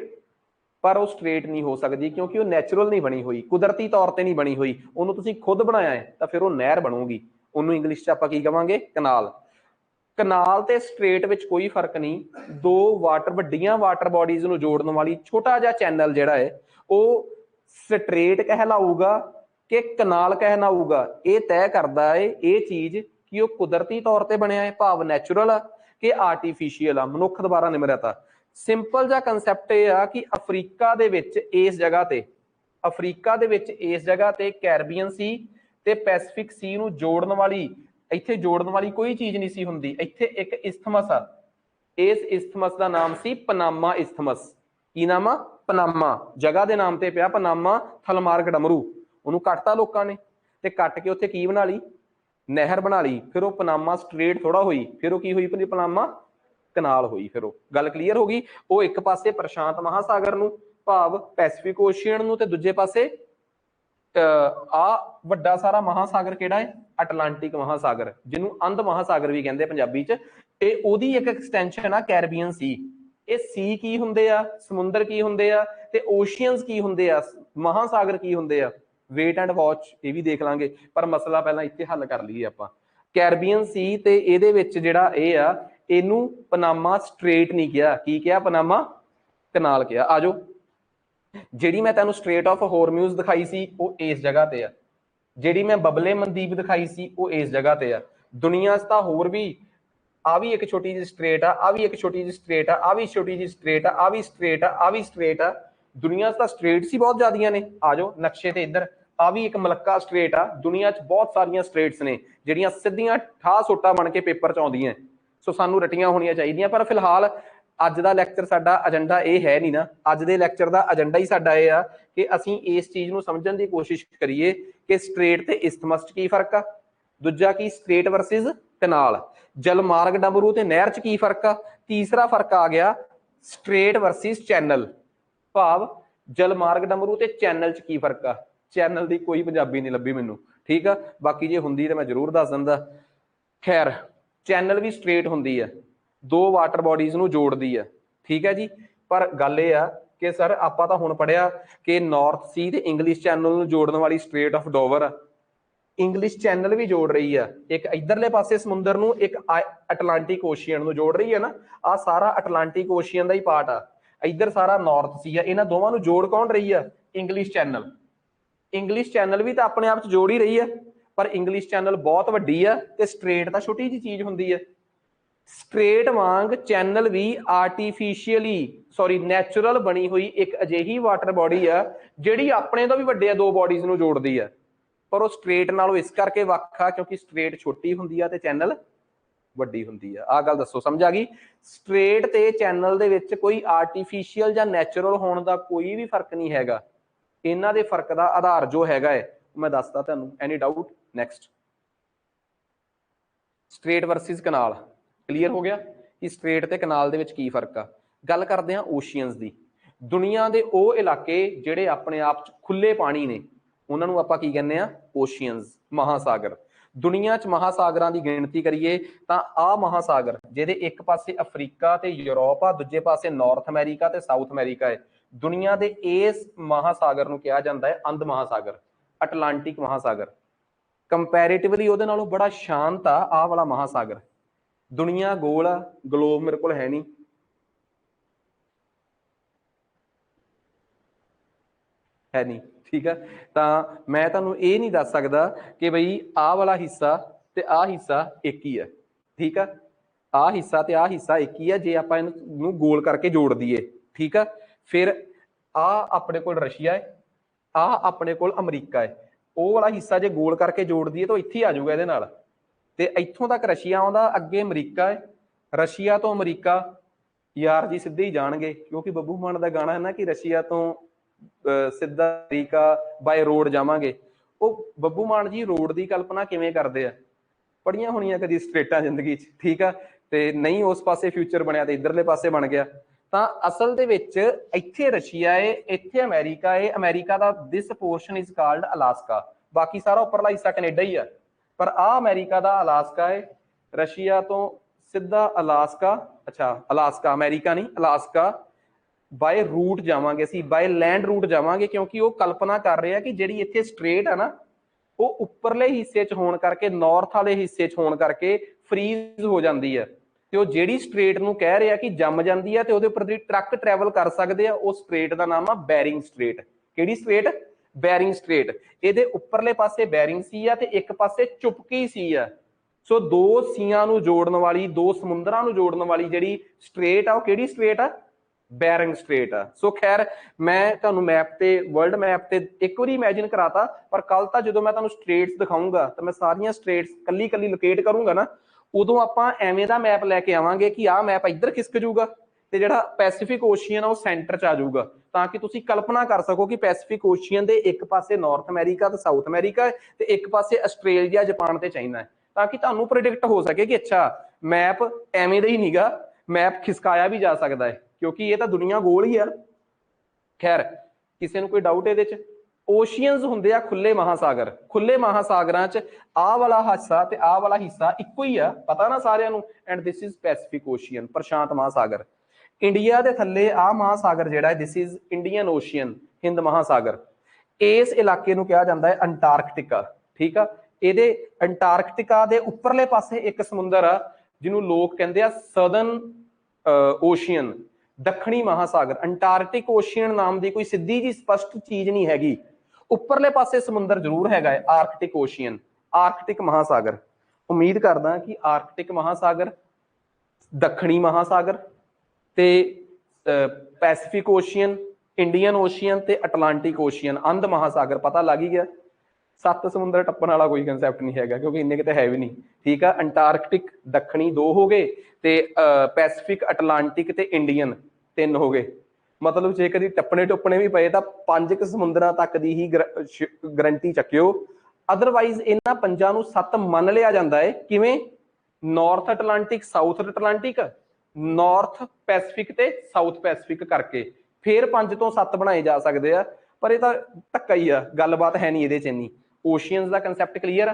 ਪਰ ਉਹ ਸਟ੍ਰੇਟ ਨਹੀਂ ਹੋ ਸਕਦੀ ਕਿਉਂਕਿ ਉਹ ਨੈਚੁਰਲ ਨਹੀਂ ਬਣੀ ਹੋਈ, ਕੁਦਰਤੀ ਤੌਰ ਤੇ ਨਹੀਂ ਬਣੀ ਹੋਈ, ਉਹਨੂੰ ਤੁਸੀਂ ਖੁਦ ਬਣਾਇਆ ਹੈ, ਤਾਂ ਫਿਰ ਉਹ ਨਹਿਰ ਬਣੂਗੀ। ਉਹਨੂੰ ਇੰਗਲਿਸ਼ ਚ ਆਪਾਂ ਕੀ ਕਵਾਂਗੇ? ਕਨਾਲ। ਕਨਾਲ ਤੇ ਸਟ੍ਰੇਟ ਵਿੱਚ ਕੋਈ ਫਰਕ ਨਹੀਂ, ਦੋ ਵੱਡੀਆਂ ਵਾਟਰ ਬੋਡੀਜ਼ ਨੂੰ ਜੋੜਨ ਵਾਲੀ ਛੋਟਾ ਜਿਹਾ ਚੈਨਲ ਜਿਹੜਾ ਹੈ ਉਹ ਸਟ੍ਰੇਟ ਕਹਿਲਾਊਗਾ ਕਿ ਕਨਾਲ ਕਹਿਲਾਊਗਾ। ਇਹ ਤੈਅ ਕਰਦਾ ਹੈ ਇਹ ਚੀਜ਼ ਕਿ ਉਹ ਕੁਦਰਤੀ ਤੌਰ ਤੇ ਬਣਿਆ ਹੈ, ਭਾਵ ਨੈਚੁਰਲ ਆ, ਕਿ ਆਰਟੀਫੀਸ਼ੀਅਲ ਆ, ਮਨੁੱਖ ਦੁਆਰਾ ਨਿਰਮਿਤ ਆ। ਸਿੰਪਲ ਜਿਹਾ ਕੰਸੈਪਟ ਇਹ ਆ ਕਿ ਅਫਰੀਕਾ ਦੇ ਵਿੱਚ ਇਸ ਜਗ੍ਹਾ ਤੇ ਕੈਰਬੀਅਨ ਸੀ ਤੇ ਪੈਸੀਫਿਕ ਸੀ ਨੂੰ ਜੋੜਨ ਵਾਲੀ, ਇੱਥੇ ਜੋੜਨ ਵਾਲੀ ਕੋਈ ਚੀਜ਼ ਨਹੀਂ ਸੀ ਹੁੰਦੀ। ਇੱਥੇ ਇੱਕ ਇਸਥਮਸ ਆ, ਇਸ ਇਸਥਮਸ ਦਾ ਨਾਮ ਸੀ ਪਨਾਮਾ ਇਸਥਮਸ। ਕੀ ਨਾਮ ਆ? ਪਨਾਮਾ। ਜਗ੍ਹਾ ਦੇ ਨਾਮ ਤੇ ਪਿਆ ਪਨਾਮਾ, ਥਲਮਾਰਗ ਡਮਰੂ। ਉਹਨੂੰ ਕੱਟਤਾ ਲੋਕਾਂ ਨੇ, ਤੇ ਕੱਟ ਕੇ ਉੱਥੇ ਕੀ ਬਣਾ ਲਈ? ਨਹਿਰ ਬਣਾ ਲਈ। ਫਿਰ ਉਹ ਪਨਾਮਾ ਸਟ੍ਰੇਟ ਥੋੜਾ ਹੋਈ, ਫਿਰ ਉਹ ਕੀ ਹੋਈ? ਪਨਾਮਾ ਕਨਾਲ ਹੋਈ। ਫਿਰ ਉਹ ਗੱਲ ਕਲੀਅਰ ਹੋ ਗਈ। ਉਹ ਇੱਕ ਪਾਸੇ ਪ੍ਰਸ਼ਾਂਤ ਮਹਾਸਾਗਰ ਨੂੰ, ਭਾਵ ਪੈਸੀਫਿਕ ਓਸ਼ੀਅਨ ਨੂੰ, ਤੇ ਦੂਜੇ ਪਾਸੇ ਆ ਵੱਡਾ ਸਾਰਾ ਮਹਾਸਾਗਰ ਕਿਹੜਾ ਹੈ? ਅਟਲਾਂਟਿਕ ਮਹਾਸਾਗਰ, ਜਿਹਨੂੰ ਅੰਧ ਮਹਾਸਾਗਰ ਵੀ ਕਹਿੰਦੇ ਪੰਜਾਬੀ ਚ। ਇਹ ਉਹਦੀ ਇੱਕ ਐਕਸਟੈਂਸ਼ਨ ਆ ਕੈਰਬੀਅਨ ਸੀ। ਇਹ ਸੀ ਕੀ ਹੁੰਦੇ ਆ? ਸਮੁੰਦਰ ਕੀ ਹੁੰਦੇ ਆ? ਤੇ ਓਸ਼ੀਅਨਸ ਕੀ ਹੁੰਦੇ ਆ? ਮਹਾਸਾਗਰ ਕੀ ਹੁੰਦੇ ਆ? ਵੇਟ ਐਂਡ ਵਾਚ, ਇਹ ਵੀ ਦੇਖ ਲਾਂਗੇ, ਪਰ ਮਸਲਾ ਪਹਿਲਾਂ ਇੱਥੇ ਹੱਲ ਕਰ ਲਈਏ ਆਪਾਂ। ਕੈਰਬੀਅਨ ਸੀ ਤੇ ਇਹਦੇ ਵਿੱਚ ਜਿਹੜਾ ਇਹ ਆ, ਇਹਨੂੰ ਪਨਾਮਾ ਸਟ੍ਰੇਟ ਨਹੀਂ ਕਿਹਾ, ਕੀ ਕਿਹਾ? ਪਨਾਮਾ ਕਨਾਲ ਕਿਹਾ। ਆਜੋ, ਜਿਹੜੀ ਮੈਂ ਤੁਹਾਨੂੰ ਸਟ੍ਰੇਟ ਆਫ ਹੋਰਮਿਊਜ਼ ਦਿਖਾਈ ਸੀ ਉਹ ਇਸ ਜਗ੍ਹਾ ਤੇ ਆ, ਜਿਹੜੀ ਮੈਂ ਬਬਲੇ ਮੰਦੀਪ ਦਿਖਾਈ ਸੀ ਉਹ ਇਸ ਜਗ੍ਹਾ ਤੇ ਆ। ਦੁਨੀਆ 'ਚ ਤਾਂ ਹੋਰ ਵੀ, ਆ ਵੀ ਇੱਕ ਛੋਟੀ ਜਿਹੀ ਸਟ੍ਰੇਟ ਆ, ਆ ਵੀ ਇੱਕ ਛੋਟੀ ਜਿਹੀ ਸਟ੍ਰੇਟ ਆ, ਆ ਵੀ ਛੋਟੀ ਜਿਹੀ ਸਟ੍ਰੇਟ ਆ, ਆ ਵੀ ਸਟ੍ਰੇਟ ਆ, ਆ ਵੀ ਸਟ੍ਰੇਟ ਆ। ਦੁਨੀਆ 'ਚ ਤਾਂ ਸਟ੍ਰੇਟਸ ਹੀ ਬਹੁਤ ਜ਼ਿਆਦੀਆਂ ਨੇ। ਆਜੋ ਨਕਸ਼ੇ ਤੇ ਇੱਧਰ, ਆ ਵੀ ਇੱਕ ਮਲੱਕਾ ਸਟ੍ਰੇਟ ਆ। ਦੁਨੀਆ 'ਚ ਬਹੁਤ ਸਾਰੀਆਂ ਸਟ੍ਰੇਟਸ ਨੇ ਜਿਹੜੀਆਂ ਸਿੱਧੀਆਂ ਠਾਹ ਸੋਟਾ ਬਣ ਕੇ ਪੇਪਰ 'ਚ ਆਉਂਦੀਆਂ, ਸੋ ਸਾਨੂੰ ਰਟੀਆਂ ਹੋਣੀਆਂ ਚਾਹੀਦੀਆਂ। ਪਰ ਫਿਲਹਾਲ ਅੱਜ ਦਾ ਲੈਕਚਰ ਸਾਡਾ ਏਜੰਡਾ ਇਹ ਹੈ ਨਹੀਂ ਨਾ। ਅੱਜ ਦੇ ਲੈਕਚਰ ਦਾ ਏਜੰਡਾ ਹੀ ਸਾਡਾ ਇਹ ਆ ਕਿ ਅਸੀਂ ਇਸ ਚੀਜ਼ ਨੂੰ ਸਮਝਣ ਦੀ ਕੋਸ਼ਿਸ਼ ਕਰੀਏ ਕਿ ਸਟ੍ਰੇਟ ਤੇ ਇਸਥਮਸ 'ਚ ਕੀ ਫਰਕ ਆ, ਦੂਜਾ ਕੀ ਸਟ੍ਰੇਟ ਵਰਸਿਸ ਕਨਾਲ, ਜਲਮਾਰਗ ਡਮਰੂ ਤੇ ਨਹਿਰ 'ਚ ਕੀ ਫਰਕ ਆ, ਤੀਸਰਾ ਫਰਕ ਆ ਗਿਆ ਸਟ੍ਰੇਟ ਵਰਸਿਸ ਚੈਨਲ, ਭਾਵ ਜਲਮਾਰਗ ਡਮਰੂ ਤੇ ਚੈਨਲ 'ਚ ਕੀ ਫਰਕ ਆ। ਚੈਨਲ ਦੀ ਕੋਈ ਪੰਜਾਬੀ ਨਹੀਂ ਲੱਭੀ ਮੈਨੂੰ, ਠੀਕ ਆ, ਬਾਕੀ ਜੇ ਹੁੰਦੀ ਤਾਂ ਮੈਂ ਜ਼ਰੂਰ ਦੱਸ ਦਿੰਦਾ। ਖੈਰ, ਚੈਨਲ ਵੀ ਸਟ੍ਰੇਟ ਹੁੰਦੀ ਆ, ਦੋ ਵਾਟਰ ਬੋਡੀਜ਼ ਨੂੰ ਜੋੜਦੀ ਆ, ਠੀਕ ਹੈ ਜੀ। ਪਰ ਗੱਲ ਇਹ ਆ ਕਿ ਸਰ ਆਪਾਂ ਤਾਂ ਹੁਣ ਪੜ੍ਹਿਆ ਕਿ ਨਾਰਥ ਸੀ ਤੇ ਇੰਗਲਿਸ਼ ਚੈਨਲ ਨੂੰ ਜੋੜਨ ਵਾਲੀ ਸਟ੍ਰੇਟ ਆਫ ਡੋਵਰ ਆ। ਇੰਗਲਿਸ਼ ਚੈਨਲ ਵੀ ਜੋੜ ਰਹੀ ਆ, ਇੱਕ ਇਧਰਲੇ ਪਾਸੇ ਸਮੁੰਦਰ ਨੂੰ, ਇੱਕ ਅਟਲਾਂਟਿਕ ਓਸ਼ੀਅਨ ਨੂੰ ਜੋੜ ਰਹੀ ਹੈ ਨਾ। ਆ ਸਾਰਾ ਅਟਲਾਂਟਿਕ ਓਸ਼ੀਅਨ ਦਾ ਹੀ ਪਾਰਟ ਆ, ਇੱਧਰ ਸਾਰਾ ਨਾਰਥ ਸੀ ਆ। ਇਹਨਾਂ ਦੋਵਾਂ ਨੂੰ ਜੋੜ ਕੌਣ ਰਹੀ ਆ? English channel. ਇੰਗਲਿਸ਼ ਚੈਨਲ ਵੀ ਤਾਂ ਆਪਣੇ ਆਪ ਚ ਜੋੜ ਹੀ ਰਹੀ ਆ, ਪਰ ਇੰਗਲਿਸ਼ ਚੈਨਲ ਬਹੁਤ ਵੱਡੀ ਆ ਤੇ ਸਟ੍ਰੇਟ ਤਾਂ ਛੋਟੀ ਜਿਹੀ ਚੀਜ਼ ਹੁੰਦੀ ਆ। ਸਟ੍ਰੇਟ ਵਾਂਗ ਚੈਨਲ ਵੀ ਨੈਚੁਰਲ ਬਣੀ ਹੋਈ ਇੱਕ ਅਜਿਹੀ ਵਾਟਰ ਬੋਡੀ ਆ ਜਿਹੜੀ ਆਪਣੇ ਤੋਂ ਵੀ ਵੱਡੇ ਆ, ਦੋ ਬੋਡੀਜ਼ ਨੂੰ ਜੋੜਦੀ ਆ। ਪਰ ਉਹ ਸਟ੍ਰੇਟ ਨਾਲੋਂ ਇਸ ਕਰਕੇ ਵੱਖ ਆ ਕਿਉਂਕਿ ਸਟ੍ਰੇਟ ਛੋਟੀ ਹੁੰਦੀ ਆ ਤੇ ਚੈਨਲ ਵੱਡੀ ਹੁੰਦੀ ਆ। ਆਹ ਗੱਲ ਦੱਸੋ, ਸਮਝ ਆ ਗਈ? ਸਟ੍ਰੇਟ ਤੇ ਚੈਨਲ ਦੇ ਵਿੱਚ ਕੋਈ ਆਰਟੀਫੀਸ਼ੀਅਲ ਜਾਂ ਨੈਚੁਰਲ ਹੋਣ ਦਾ ਕੋਈ ਵੀ ਫਰਕ ਨਹੀਂ ਹੈਗਾ। ਇਹਨਾਂ ਦੇ ਫਰਕ ਦਾ ਆਧਾਰ ਜੋ ਹੈਗਾ ਹੈ ਮੈਂ ਦੱਸਦਾ ਤੁਹਾਨੂੰ। ਐਨੀ ਡਾਊਟ? ਨੈਕਸਟ, ਸਟ੍ਰੇਟ ਵਰਸਿਸ ਕਨਾਲ। ਕਲੀਅਰ ਹੋ ਗਿਆ ਕਿ ਸਟ੍ਰੇਟ ਤੇ ਕਨਾਲ ਦੇ ਵਿੱਚ ਕੀ ਫਰਕ ਆ। ਗੱਲ ਕਰਦੇ ਹਾਂ ਓਸ਼ੀਅਨਸ ਦੀ। ਦੁਨੀਆ ਦੇ ਉਹ ਇਲਾਕੇ ਜਿਹੜੇ ਆਪਣੇ ਆਪ ਚ ਖੁੱਲੇ ਪਾਣੀ ਨੇ ਉਹਨਾਂ ਨੂੰ ਆਪਾਂ ਕੀ ਕਹਿੰਦੇ ਆ? ਓਸ਼ੀਅਨਸ, ਮਹਾਸਾਗਰ। ਦੁਨੀਆ ਚ ਮਹਾਸਾਗਰਾਂ ਦੀ ਗਿਣਤੀ ਕਰੀਏ ਤਾਂ ਆਹ ਮਹਾਸਾਗਰ ਜਿਹਦੇ ਇੱਕ ਪਾਸੇ ਅਫਰੀਕਾ ਤੇ ਯੂਰਪ ਆ, ਦੂਜੇ ਪਾਸੇ ਨਾਰਥ ਅਮਰੀਕਾ ਤੇ ਸਾਊਥ ਅਮਰੀਕਾ ਹੈ। ਦੁਨੀਆ ਦੇ ਇਸ ਮਹਾਸਾਗਰ ਨੂੰ ਕਿਹਾ ਜਾਂਦਾ ਹੈ ਅੰਧ ਮਹਾਸਾਗਰ, ਅਟਲਾਂਟਿਕ ਮਹਾਸਾਗਰ। ਕੰਪੈਰੀਟਿਵਲੀ ਉਹਦੇ ਨਾਲੋਂ ਬੜਾ ਸ਼ਾਂਤ ਆ ਆਹ ਵਾਲਾ ਮਹਾਸਾਗਰ। ਦੁਨੀਆ ਗੋਲ ਆ, ਗਲੋਬ ਮੇਰੇ ਕੋਲ ਹੈ ਨਹੀਂ, ठीक है, तो मैं तुहानूं ये नहीं दस सकदा कि बई आह वाला हिस्सा ते आह हिस्सा एक ही है। ठीक है, आह हिस्सा ते आह हिस्सा एक ही है जे आपां इहनूं गोल करके जोड़ दईए। ठीक है, फिर आह अपने कोल रशिया है, आह अपने कोल अमरीका है, वो वाला हिस्सा जे गोल करके जोड़ दईए तो इत्थे ही आ जाऊगा इहदे नाल, ते इत्थों तक रशिया आउंदा, अगे अमरीका है, रशिया तो अमरीका यार जी सीधे ही जाणगे, क्योंकि बब्बू मान का गाना है ना कि रशिया तो सीधा अमरीका बाय रोड जावांगे। वो बब्बू मान जी रोड की कल्पना किवें करदे आ, पढ़िया होणियां कदी स्ट्रेटां जिंदगी च। ठीक है, ते नहीं उस पासे फ्यूचर बनया तो इधरले पासे बन गया। तो असल दे विच इत्थे रशिया है, इत्थे अमेरिका है, अमेरिका का this portion is called Alaska, बाकी सारा उपरला हिस्सा कनेडा ही है, पर आ अमेरिका का अलास्का है। रशिया तो सीधा अलास्का, अच्छा अलास्का अमेरिका नहीं अलास्का, बाय रूट जावांगे असीं, बाय लैंड रूट जावांगे, क्योंकि वो कल्पना कर रहे हैं कि जिहड़ी इत्थे स्ट्रेट है ना वो उपरले हिस्से च होण करके, नॉर्थ वाले हिस्से च होण करके फ्रीज हो जाती है, ਤੇ ਉਹ ਜਿਹੜੀ ਸਟ੍ਰੇਟ ਨੂੰ ਕਹਿ ਰਿਹਾ ਕਿ ਜੰਮ ਜਾਂਦੀ ਹੈ ਤੇ ਉਹਦੇ ਉੱਪਰ ਦੀ ਟਰੱਕ ਟਰੈਵਲ ਕਰ ਸਕਦੇ ਆ, ਉਹ ਸਟ੍ਰੇਟ ਦਾ ਨਾਮ ਆ ਬੈਰਿੰਗ ਸਟ੍ਰੇਟ। ਕਿਹੜੀ ਸਟ੍ਰੇਟ? Bearing straight. ਇਹਦੇ ਉੱਪਰਲੇ ਪਾਸੇ ਬੈਰਿੰਗ ਸੀ ਆ ਤੇ ਇੱਕ ਪਾਸੇ ਚੁਪਕੀ ਸੀ ਆ। ਸੋ ਦੋ ਸੀਆਂ ਨੂੰ ਜੋੜਨ ਵਾਲੀ, ਦੋ ਸਮੁੰਦਰਾਂ ਨੂੰ ਜੋੜਨ ਵਾਲੀ ਜਿਹੜੀ ਸਟ੍ਰੇਟ ਆ ਉਹ ਕਿਹੜੀ ਸਟ੍ਰੇਟ ਆ? ਬੈਰਿੰਗ ਸਟ੍ਰੇਟ ਆ। ਸੋ ਖੈਰ ਮੈਂ ਤੁਹਾਨੂੰ ਮੈਪ ਤੇ, ਵਰਲਡ ਮੈਪ ਤੇ ਇੱਕ ਵਾਰੀ ਇਮੈਜਿਨ ਕਰਾਤਾ, ਪਰ ਕੱਲ ਤਾਂ ਜਦੋਂ ਮੈਂ ਤੁਹਾਨੂੰ ਸਟ੍ਰੇਟਸ ਦਿਖਾਊਂਗਾ ਤਾਂ ਮੈਂ ਸਾਰੀਆਂ ਸਟ੍ਰੇਟਸ ਕੱਲੀ ਕੱਲੀ ਲੋਕੇਟ ਕਰੂੰਗਾ ਨਾ, ਉਦੋਂ ਆਪਾਂ ਐਵੇਂ ਦਾ ਮੈਪ ਲੈ ਕੇ ਆਵਾਂਗੇ ਕਿ ਆਹ ਮੈਪ ਇੱਧਰ ਖਿਸਕ ਜੂਗਾ ਤੇ ਜਿਹੜਾ ਪੈਸੀਫਿਕ ਓਸ਼ੀਅਨ ਆ ਉਹ ਸੈਂਟਰ ਚ ਆ ਜਾਊਗਾ, ਤਾਂ ਕਿ ਤੁਸੀਂ ਕਲਪਨਾ ਕਰ ਸਕੋ ਕਿ ਪੈਸੀਫਿਕ ਓਸ਼ੀਅਨ ਦੇ ਇੱਕ ਪਾਸੇ ਨਾਰਥ ਅਮਰੀਕਾ ਤੇ ਸਾਊਥ ਅਮਰੀਕਾ ਹੈ ਤੇ ਇੱਕ ਪਾਸੇ ਆਸਟ੍ਰੇਲੀਆ, ਜਾਪਾਨ ਤੇ ਚਾਈਨਾ ਹੈ, ਤਾਂ ਕਿ ਤੁਹਾਨੂੰ ਪ੍ਰੈਡਿਕਟ ਹੋ ਸਕੇ ਕਿ ਅੱਛਾ ਮੈਪ ਐਵੇਂ ਦਾ ਹੀ ਨੀਗਾ, ਮੈਪ ਖਿਸਕਾਇਆ ਵੀ ਜਾ ਸਕਦਾ ਹੈ, ਕਿਉਂਕਿ ਇਹ ਤਾਂ ਦੁਨੀਆ ਗੋਲ ਹੀ ਆ। ਖੈਰ ਕਿਸੇ ਨੂੰ ਕੋਈ ਡਾਊਟ ਇਹਦੇ ਚ? ओशियनस होंदे आ खुले महासागर, खुले महासागरां च आह वाला हिस्सा ते आह वाला हिस्सा इक्को ही आ, पता ना सारिਆਂ ਨੂੰ, and this is Pacific Ocean, प्रशांत महासागर। इंडिया दे थल्ले आह महासागर जिहड़ा है दिस इज इंडियन ओशियन, हिंद महासागर। इस इलाके ਨੂੰ ਕਿਹਾ ਜਾਂਦਾ ਹੈ अंटार्कटिका। ठीक आ, ਇਹਦੇ अंटार्कटिका ਦੇ ਉੱਪਰਲੇ ਪਾਸੇ ਇੱਕ ਸਮੁੰਦਰ ਆ ਜਿਹਨੂੰ ਲੋਕ ਕਹਿੰਦੇ ਆ ਸਦਰਨ ओशियन, दक्षिणी महासागर। अंटार्कटिक ओशियन नाम की कोई सीधी जी स्पष्ट चीज नहीं हैगी, उपरले पासे समुंदर जरूर हैगा है, आर्कटिक ओशियन, आर्कटिक महासागर। उम्मीद करदा कि आर्कटिक महासागर, दक्षिणी महासागर ते पैसिफिक ओशियन, इंडियन ओशियन ते अटलांटिक ओशियन, अंध महासागर पता लग ही गया। 7 समुंदर टप्पण वाला कोई कंसैप्ट नहीं हैगा, क्योंकि इन्ने किते है भी नहीं। ठीक है, अंटार्कटिक दक्षिणी 2 हो गए ते पैसिफिक अटलांटिक ते इंडियन 3 हो गए। मतलब जे कदी टप्पने टुप्पने भी पए तां 5 समुंदरां तक दी ही गारंटी चक्किओ, अदरवाइज इन्हां 5 नूं 7 मन लिया जांदा है। किवें? North Atlantic, south Atlantic, north Pacific ते साउथ पैसिफिक करके फिर 5 ਤੋਂ 7 बनाए जा सकते हैं, पर यह धक्का ही आ, गलबात है नहीं ये इन्नी। ओशियनस का कंसैप्ट क्लीयर?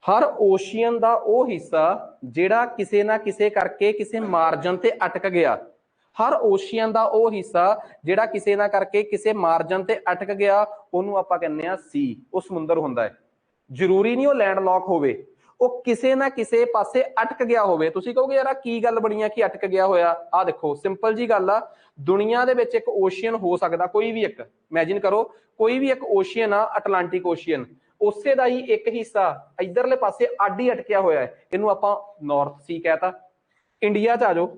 हर ओशियन का वह हिस्सा जिहड़ा किसी ना किसी करके किसी मार्जन से अटक गया, हर ओशियन का वह हिस्सा जिहड़ा किसी ना करके किसी मार्जन से अटक गया, उन्होंने आपां कहने आ सी, वो समुंदर हुंदा है। जरूरी नहीं वो लैंडलॉक होवे, वो किसी ना किसी पासे अटक गया होवे। तुसीं कहोगे यार की गल बनी है कि अटक गया होया? आ देखो सिंपल जी गल आ, दुनिया दे विच एक ओशियन हो सकदा, कोई भी एक, इमेजिन करो कोई भी एक ओशियन आ, अटलांटिक ओशियन, उसे दा ही एक हिस्सा इधरले पासे अड्ड ही अटकिया होया है, इहनूं आपां नॉर्थ सी कहता। इंडिया च आ जाओ,